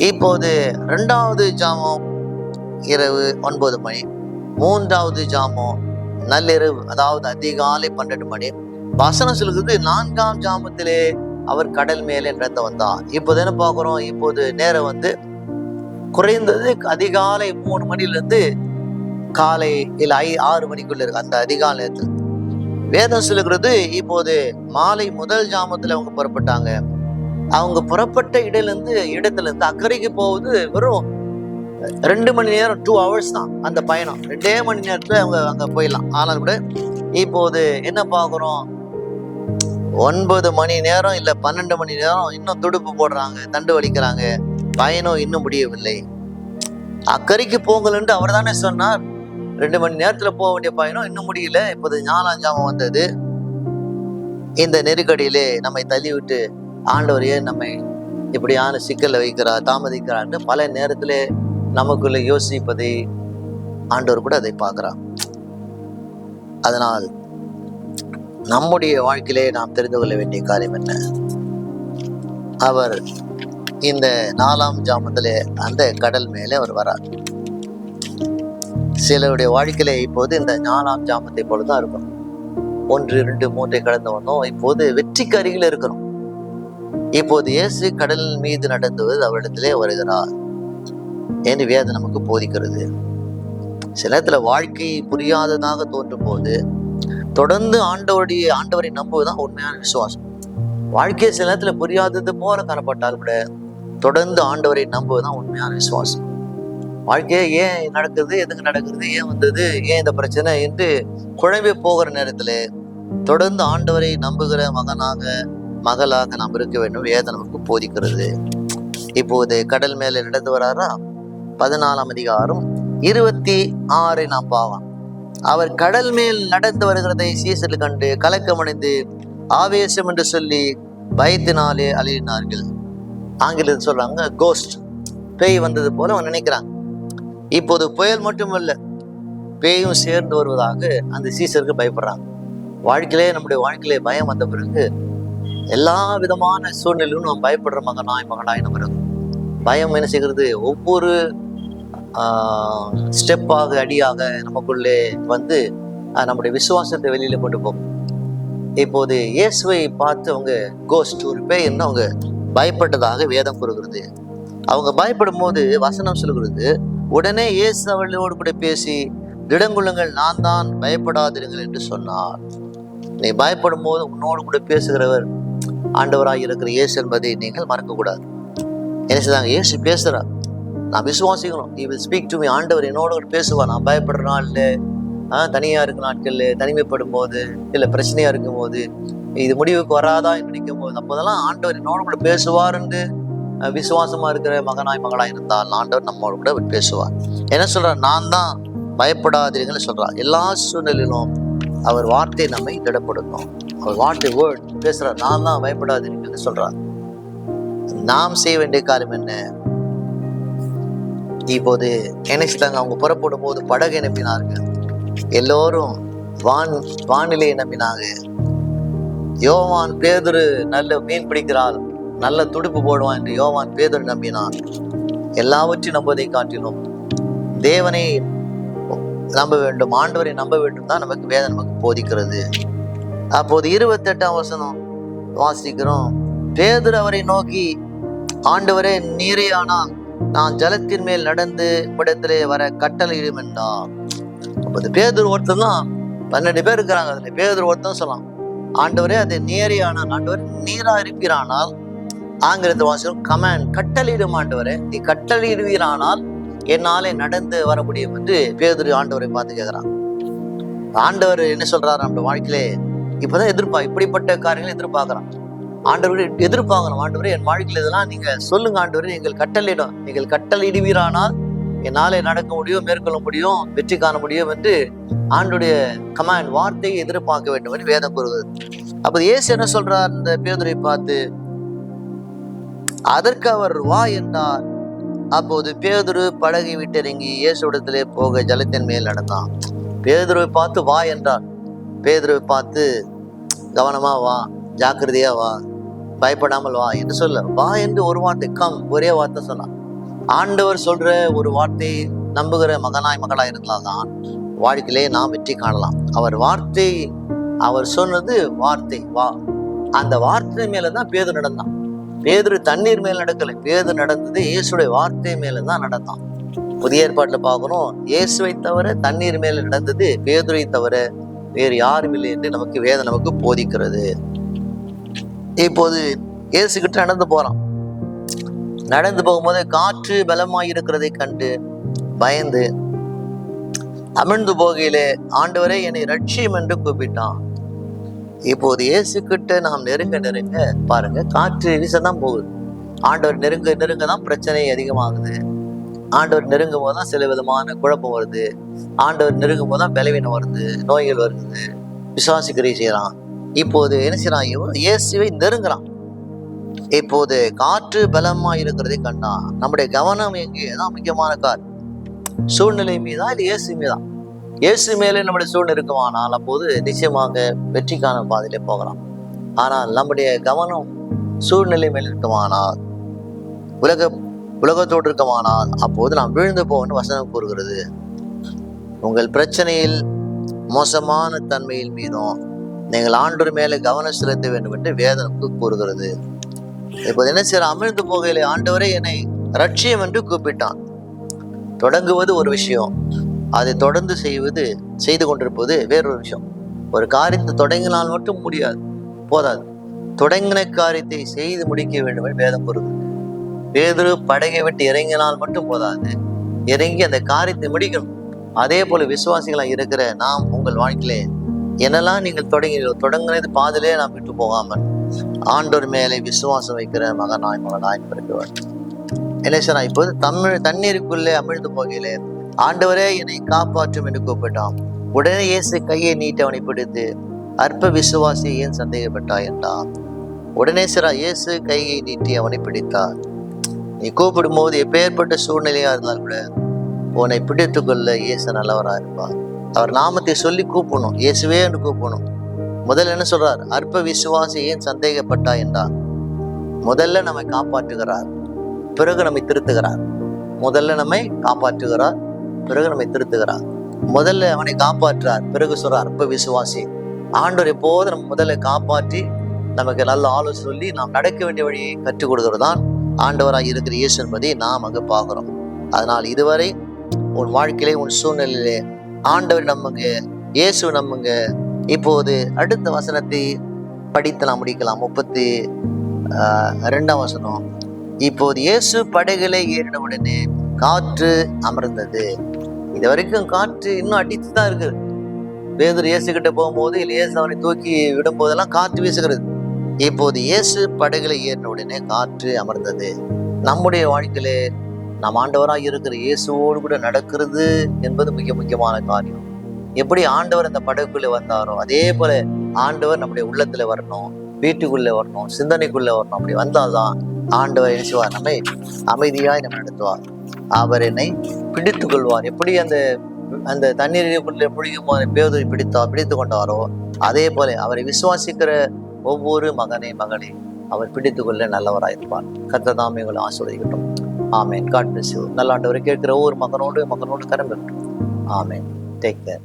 இப்போது 2வது ஜாமம் இரவு 9 மணி, 3வது ஜாமம் நள்ளிரவு, அதாவது அதிகாலை 12 மணி. வசனம் சொல்லுகிறது 4ஆம் ஜாமத்திலே அவர் கடல் மேலே நடந்து வந்தார். இப்போது என்ன பார்க்குறோம்? இப்போது நேரம் குறைந்தது அதிகாலை 3 மணிலிருந்து காலை 6 மணிக்குள்ள இருக்கு. அந்த அதிகாலை நேரத்தில் வேதம் சொல்லுகிறது இப்போது மாலை 1 ஜாமத்துல அவங்க புறப்பட்டாங்க. அவங்க புறப்பட்ட இடத்துல இருந்து அக்கறைக்கு போவது வெறும் 2 மணி நேரம், 2 hours தான் அந்த பயணம். 2 மணி நேரத்துல அவங்க அங்க போயிடலாம். ஆனால் கூட இப்போது என்ன பார்க்குறோம்? 9 மணி நேரம் இல்ல 12 மணி நேரம் இன்னும் துடுப்பு போடுறாங்க, தண்டு வலிக்கிறாங்க, பயணம் இன்னும் முடியவில்லை. அக்கறைக்கு போங்கள்ன்ட்டு அவர் தானே சொன்னார். 2 மணி நேரத்துல போக வேண்டிய பயணம் இன்னும் முடியல. இப்போது 4ஆம் ஜாமம் வந்தது. இந்த நெருக்கடியிலே நம்மை தள்ளிவிட்டு ஆண்டவர் ஏன் நம்மை இப்படியான சிக்கல்ல வைக்கிறார், தாமதிக்கிறார்னு பல நேரத்துல நமக்குள்ள யோசிப்பதை ஆண்டவர் கூட அதை பார்க்கிறார். அதனால் நம்முடைய வாழ்க்கையிலே நாம் தெரிந்து கொள்ள வேண்டிய காரியம் என்ன? அவர் இந்த 4ஆம் ஜாமத்திலே அந்த கடல் மேலே அவர் வரார். சிலருடைய வாழ்க்கையிலே இப்போது இந்த 4ஆம் ஜாமத்தை போலதான் இருக்கும். 1, 2, 3 கடந்து வந்தோம். இப்போது வெற்றிக்கு அருகில் இருக்கிறோம். இப்போது இயேசு கடல் மீது நடந்து அவரிடத்திலே வருகிறார் என்று வேதம் நமக்கு போதிக்கிறது. சில நேரத்துல வாழ்க்கை புரியாததாக தோன்றும் போது தொடர்ந்து ஆண்டவரை நம்புவதுதான் உண்மையான விசுவாசம். வாழ்க்கையை சில நேரத்துல புரியாதது போல காணப்பட்டால் கூட தொடர்ந்து ஆண்டவரை நம்புவதுதான் உண்மையான விசுவாசம். வாழ்க்கையே ஏன் நடக்குது, எதுக்கு நடக்குது, ஏன் வந்தது, ஏன் இந்த பிரச்சனை என்று குழம்பி போகிற நேரத்துல தொடர்ந்து ஆண்டவரை நம்புகிற மகளாக நாம் இருக்க வேண்டும். வேதம் நமக்கு போதிக்கிறது. இப்போது கடல் மேல நடந்து வராரா? 14ஆம் அதிகாரம் 26 நாம் பார்க்கலாம். அவர் கடல் மேல் நடந்து வருகிறதை சீசர்கள் கண்டு கலக்கமடைந்து ஆவேசம் என்று சொல்லி பயத்தினாலே அலறினார்கள். ஆங்கிலத்தில் சொல்றாங்க கோஸ்ட், பேய் வந்தது போல அவன் நினைக்கிறாங்க. இப்போது புயல் மட்டுமல்ல, பேயும் சேர்ந்து வருவதாக அந்த சீசருக்கு பயப்படுறாங்க. நம்முடைய வாழ்க்கையிலே பயம் வந்த பிறகு எல்லா விதமான சூழ்நிலையும் நாம் பயப்படுற மகனாய் நம்ம இருக்கும். பயம் என்ன செய்கிறது? ஒவ்வொரு ஸ்டெப்பாக, அடியாக நமக்குள்ளே வந்து நம்முடைய விசுவாசத்தை வெளியில கொண்டு போகும். இப்போது இயேசுவை பார்த்து அவங்க கோஸ்ட், ஒரு பேய்ன்னு அவங்க பயப்பட்டதாக வேதம் கூறுகிறது. அவங்க பயப்படும் போது வசனம் சொல்கிறது உடனே இயேசு அவளோடு கூட பேசி, திடங்குள்ளுங்கள், நான் தான், பயப்படாதிருங்கள் என்று சொன்னார். நீ பயப்படும் போது உன்னோடு கூட பேசுகிறவர் ஆண்டவராக இருக்கிற இயேசு என்பதை நீங்கள் மறக்கக்கூடாது. என்ன செய்தாங்க? இயேசு பேசுறார், நான் விசுவாசிக்கணும். He will speak to me. ஆண்டவர் என்னோட கூட பேசுவார். நான் பயப்படுற நாள்ல, தனியா இருக்க நாட்கள்ல, தனிமைப்படும் போது, இல்லை பிரச்சனையா இருக்கும் போது, இது முடிவுக்கு வராதா நினைக்கும் போது, அப்போதெல்லாம் ஆண்டவர் என்னோட கூட பேசுவார் என்று விசுவாசமா இருக்கிற மகனாய் மகளாய் இருந்தால் ஆண்டவர் நம்மோட கூட பேசுவார். என்ன சொல்றார்? நான் தான், பயப்படாதீர்கள் சொல்றார். எல்லா சூழ்நிலையிலும் அவர் வார்த்தை நம்மை திடப்படுத்தும். அவர் வார்த்தை வேர்ட் பேசுறார். நான் தான், பயப்படாதீர்கள் சொல்றார். நாம் செய்ய வேண்டிய காரியம் என்ன? இப்போது என்ன செய்தாங்க? அவங்க புறப்படும் போது படகை நம்பினார்கள். எல்லோரும் வானிலையை நம்பினாங்க. யோவான் பேதுரு நல்ல மீன் பிடிக்கிறாள், நல்ல துடுப்பு போடுவான் என்று யோவான் பேதுரு நம்பினான். எல்லாவற்றையும் நம்புவதை காட்டிலும் தேவனை நம்ப வேண்டும், ஆண்டவரை நம்ப வேண்டும் தான் நமக்கு வேதம் நமக்கு போதிக்கிறது. அப்போது 28ஆம் வசனம் வாசிக்கிறோம். பேதுரு அவரை நோக்கி, ஆண்டவரே, நீரே ஆனால் நான் ஜலத்தின் மேல் நடந்து இடத்திலே வர கட்டளையிடும் என்றார். அப்போது பேதுரு ஒருத்தன் தான், 12 பேர் இருக்கிறாங்க, அதுல பேதுரு ஒருத்தன் சொல்லலாம், ஆண்டவரே அது நீரே ஆனால், ஆண்டவர் நீரா இருப்பீரானால், ஆங்கிலத்தில் வாசிக்கிறோம் கமாண்ட், கட்டளையிடும் ஆண்டவரே, நீ கட்டளையிடுவீரானால் என்னாலே நடந்து வர முடியும் என்று பேதுரு ஆண்டவரை பார்த்து கேட்கிறான். ஆண்டவர் என்ன சொல்றாரு? நம்ம வாழ்க்கையிலே இப்பதான் இப்படிப்பட்ட காரியங்களை எதிர்பார்க்கிறான். ஆண்டவரை எதிர்பார்க்கணும். ஆண்டவரே, என் வாழ்க்கையில இதெல்லாம் நீங்க சொல்லுங்க ஆண்டவரே, நீங்கள் கட்டளையிடுவீரானால் என்னாலே நடக்க முடியும், மேற்கொள்ள முடியும், வெற்றி காண முடியும் என்று ஆண்டுடைய கமாண்ட், வார்த்தையை எதிர்பார்க்க வேண்டும் என்று வேதம் கூறுகிறது. அப்ப இயேசு என்ன சொல்றார்? இந்த பேதுரை பார்த்து, அதற்கு அவர் வா என்றார். அப்போது பேதுரு படகை விட்டிறங்கி இயேசுவிடத்திலே போக ஜலத்தின் மேல் நடந்தான். பேதுருவை பார்த்து வா என்றார். பேதுருவை பார்த்து கவனமா வா, ஜாக்கிரதையா வா, பயப்படாமல் வா என்று சொல்ல, வா என்று ஒரு வார்த்தை, கம், ஒரே வார்த்தை சொன்னான். ஆண்டவர் சொல்ற ஒரு வார்த்தை நம்புகிற மகனாய் மகளாய் இருந்தால்தான் வாழ்க்கையிலே நாம் வெற்றி காணலாம். அவர் சொன்னது வார்த்தை, வா. அந்த வார்த்தை மேலதான் பேதுரு நடந்தான். பேதுரு தண்ணீர் மேல் நடக்கலை, பேதுரு நடந்தது இயேசுடைய வார்த்தை மேலதான் நடந்தான். புதிய ஏற்பாட்டுல பார்க்கணும், இயேசுவை தவிர தண்ணீர் மேல நடந்தது பேதுரை தவிர வேறு யாரும் இல்லை என்று நமக்கு வேதம் நமக்கு போதிக்கிறது. இப்போது இயேசு கிட்ட நடந்து போகும்போது காற்று பலமாய் இருக்கிறதை கண்டு பயந்து அமிழ்ந்து போகையிலே, ஆண்டவரே என்னை ரட்சியும் என்று கூப்பிட்டான். இப்போது இயேசு கிட்ட நாம் நெருங்க பாருங்க, காற்று வீசதான் போகுது. ஆண்டவர் நெருங்க தான் பிரச்சனை அதிகமாகுது. ஆண்டவர் நெருங்கும் போதுதான் சில விதமான குழப்பம் வருது. ஆண்டவர் நெருங்கும் போதுதான் பலவீனம் வருது, நோய்கள் வருது, விசுவாசிக்கிறை செய்யறான். இப்போது என்ன செய்யறான்? இயேசுவை நெருங்குறான். இப்போது காற்று பலமா இருக்கிறதை கண்டான். நம்முடைய கவனம் எங்கேதான்? முக்கியமான காரியம் சூழ்நிலை மீதா இல்லை இயேசு மீதான்? இயேசு மேலே நம்முடைய சூழ்நிலை இருக்குமானால் அப்போது நிச்சயமாக வெற்றிக்கான பாதையிலே போகலாம். ஆனால் நம்முடைய கவனம் சூழ்நிலை மேல் இருக்குமானால், உலகத்தோடு இருக்குமானால் அப்போது நாம் விழுந்து போகணும்னு வசனம் கூறுகிறது. உங்கள் பிரச்சனையில் மோசமான தன்மையில் மீதும் நீங்கள் ஆண்டவர் மேலே கவனம் செலுத்த வேண்டும் என்று வேதனுக்கு கூறுகிறது. இப்போது என்ன செய்ய? அமிழ்ந்து போகையிலே ஆண்டவரே என்னை ரட்சியம் என்று கூப்பிட்டான். தொடங்குவது ஒரு விஷயம், அதை தொடர்ந்து செய்து கொண்டிருப்பது வேறொரு விஷயம். ஒரு காரியத்தை தொடங்கினால் மட்டும் போதாது, தொடங்கின காரியத்தை செய்து முடிக்க வேண்டும் என்று வேதம் கூறுகிறது. பேதுரு படகை விட்டு இறங்கினால் மட்டும் போதாது, இறங்கி அந்த காரியத்தை முடிக்கணும். அதே போல விசுவாசிகளாக இருக்கிற நாம் உங்கள் வாழ்க்கையிலே என்னெல்லாம் நீங்கள் தொடங்கினது பாதிலே நாம் விட்டு போகாமல் ஆண்டவர் மேலே விசுவாசம் வைக்கிற மகனாய் இருக்கிறார். என்ன சொன்னா? இப்போது தண்ணீருக்குள்ளே அமிழ்ந்து போகையிலே ஆண்டவரே என்னை காப்பாற்றும் என்று கூப்பிட்டான். உடனே இயேசு கையை நீட்டி அவனை பிடித்து, அற்ப விசுவாசி ஏன் சந்தேகப்பட்டாய் என்றான். உடனே இயேசு கையை நீட்டி அவனை பிடித்தார். நீ கூப்பிடும் போது எப்பேற்பட்ட சூழ்நிலையா இருந்தால் கூட உன்னை பிடித்துக் கொள்ள இயேசு நல்லவராக இருப்பார். அவர் நாமத்தை சொல்லி கூப்பிடணும், இயேசுவே என்று கூப்பிடணும். முதல்ல என்ன சொல்றார்? அற்ப விசுவாசி ஏன் சந்தேகப்பட்டாய் என்றார். முதல்ல நம்மை காப்பாற்றுகிறார், பிறகு நம்மை திருத்துகிறார். முதல்ல நம்மை காப்பாற்றுகிறார், பிறகு நம்மை திருத்துகிறார். முதல்ல அவனை காப்பாற்றுறார், பிறகு சொல்றார் அற்ப விசுவாசி. ஆண்டவர் எப்போது நம்ம முதல்ல காப்பாற்றி நமக்கு நல்ல ஆலோசனை சொல்லி நாம் நடக்க வேண்டிய வழியை கற்றுக் கொடுக்கிறது தான் ஆண்டவராக இருக்கிற இயேசு என்பதை நாம் அங்கு பார்க்கிறோம். அதனால் இதுவரை உன் வாழ்க்கையிலே உன் சூழ்நிலையிலே ஆண்டவர் நம்புங்க, இயேசு நம்புங்க. இப்போது அடுத்த வசனத்தை படித்து நாம் முடிக்கலாம். 32ஆம் வசனம். இப்போது இயேசு படகுகளை ஏறின உடனே காற்று அமர்ந்தது. இது வரைக்கும் காற்று இன்னும் அடித்து தான் இருக்குது. பேதுரு இயேசு கிட்ட போகும்போது இல்லை இயேசு அவனை தூக்கி விடும் போதெல்லாம் காற்று வீசுகிறது. இப்போது இயேசு படகுகளை ஏறின உடனே காற்று அமர்ந்தது. நம்முடைய வாழ்க்கையிலே நம் ஆண்டவராக இருக்கிற இயேசுவோடு கூட நடக்கிறது என்பது மிக முக்கியமான காரியம். எப்படி ஆண்டவர் அந்த படகுக்குள்ளே வந்தாரோ அதே போல ஆண்டவர் நம்முடைய உள்ளத்துல வரணும், வீட்டுக்குள்ளே வரணும், சிந்தனைக்குள்ளே வரணும். அப்படி வந்தால்தான் ஆண்டவர் என்ன செய்வார்? நம்மை அமைதியாய் நம்ம நடத்துவார். அவர் என்னை பிடித்து கொள்வார். எப்படி அந்த தண்ணீருக்குள்ளே முழுகும் போது பேதுரை பிடித்து கொண்டாரோ அதே போல அவரை விசுவாசிக்கிற ஒவ்வொரு மகனை மகளை அவர் பிடித்து கொள்ள நல்லவராயிருப்பார். கர்த்தர் தாமே உங்களை ஆசீர்வதிக்கட்டும். ஆமென். God bless you. நல்ல ஆண்டவரை கேட்கிற ஒவ்வொரு மகனோடு கரம் பெறட்டும். ஆமென். Take care.